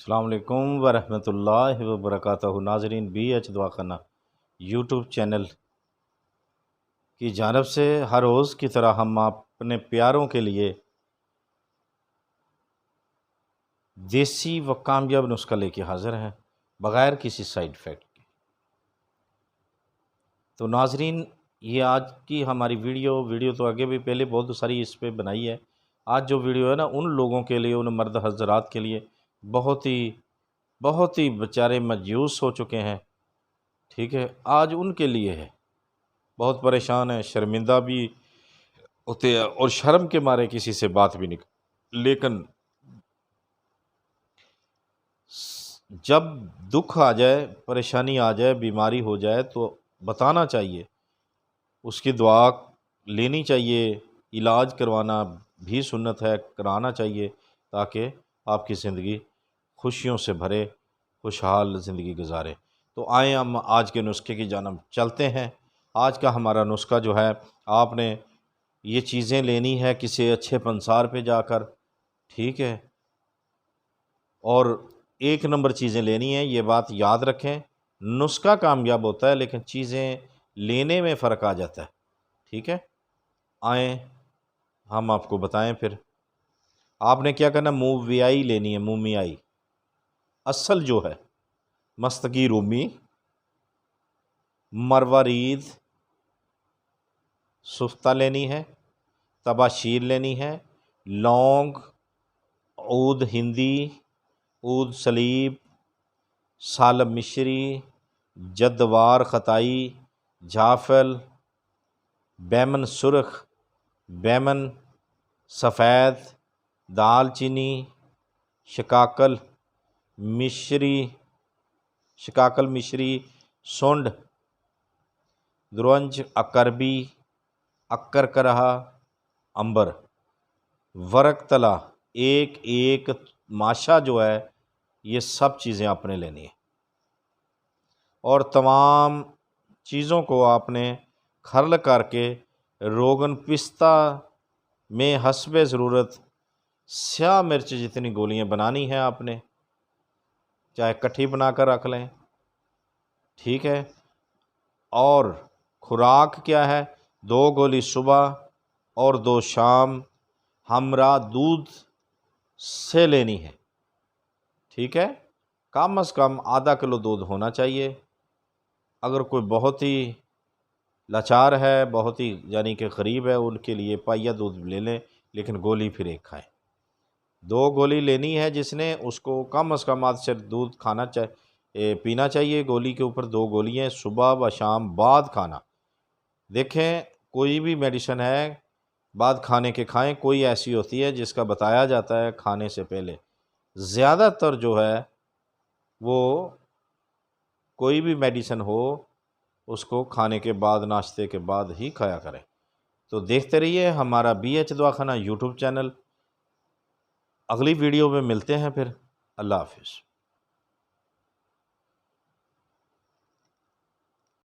السلام علیکم ورحمۃ اللہ وبرکاتہ۔ ناظرین، بی ایچ دواخانہ یوٹیوب چینل کی جانب سے ہر روز کی طرح ہم اپنے پیاروں کے لیے دیسی و کامیاب نسخہ لے کے حاضر ہیں، بغیر کسی سائیڈ افیکٹ کے۔ تو ناظرین، یہ آج کی ہماری ویڈیو تو آگے بھی پہلے بہت ساری اس پہ بنائی ہے۔ آج جو ویڈیو ہے نا، ان لوگوں کے لیے، ان مرد حضرات کے لیے بہت ہی بیچارے مایوس ہو چکے ہیں، ٹھیک ہے، آج ان کے لیے ہے، بہت پریشان ہیں، شرمندہ بھی ہوتے ہیں اور شرم کے مارے کسی سے بات بھی نہیں۔ لیکن جب دکھ آ جائے، پریشانی آ جائے، بیماری ہو جائے تو بتانا چاہیے، اس کی دعا لینی چاہیے، علاج کروانا بھی سنت ہے، کرانا چاہیے، تاکہ آپ کی زندگی خوشیوں سے بھرے، خوشحال زندگی گزارے۔ تو آئیں ہم آج کے نسخے کی جانب چلتے ہیں۔ آج کا ہمارا نسخہ جو ہے، آپ نے یہ چیزیں لینی ہے کسی اچھے پنسار پہ جا کر، ٹھیک ہے، اور 1 نمبر چیزیں لینی ہیں۔ یہ بات یاد رکھیں، نسخہ کامیاب ہوتا ہے لیکن چیزیں لینے میں فرق آ جاتا ہے، ٹھیک ہے۔ آئیں ہم آپ کو بتائیں پھر۔ آپ نے کیا کرنا، مومیائی لینی ہے، مومیائی اصل جو ہے، مستقی رومی، مروارید سفتہ لینی ہے، تباشیر لینی ہے، لونگ، عود ہندی، عود سلیب، سالب مشری، جدوار خطائی، جعفل، بیمن سرخ، بیمن سفید، دال چینی، شکاکل مشری، سونڈ، درونج، اکربی، اکر کرہا، امبر، ورق تلا، ایک ماشا جو ہے، یہ سب چیزیں آپ نے لینی ہیں، اور تمام چیزوں کو آپ نے کھرل کر کے روغن پستہ میں حسب ضرورت سیاہ مرچ جتنی گولیاں بنانی ہیں آپ نے، چاہے کٹھی بنا کر رکھ لیں، ٹھیک ہے۔ اور خوراک کیا ہے، 2 گولی صبح اور 2 شام، ہمراہ دودھ سے لینی ہے، ٹھیک ہے۔ کم از کم ½ کلو دودھ ہونا چاہیے۔ اگر کوئی بہت ہی لاچار ہے، بہت ہی یعنی کہ غریب ہے، ان کے لیے پائیا دودھ لے لیں، لیکن گولی پھر 1 کھائیں۔ 2 گولی لینی ہے جس نے، اس کو کم از کم آدھ سے دودھ پینا چاہیے۔ گولی کے اوپر 2 گولیاں صبح و شام بعد کھانا۔ دیکھیں، کوئی بھی میڈیسن ہے، بعد کھانے کے کھائیں، کوئی ایسی ہوتی ہے جس کا بتایا جاتا ہے کھانے سے پہلے۔ زیادہ تر جو ہے وہ کوئی بھی میڈیسن ہو، اس کو کھانے کے بعد، ناشتے کے بعد ہی کھایا کریں۔ تو دیکھتے رہیے ہمارا بی ایچ دواخانہ یوٹیوب چینل۔ اگلی ویڈیو میں ملتے ہیں پھر۔ اللہ حافظ۔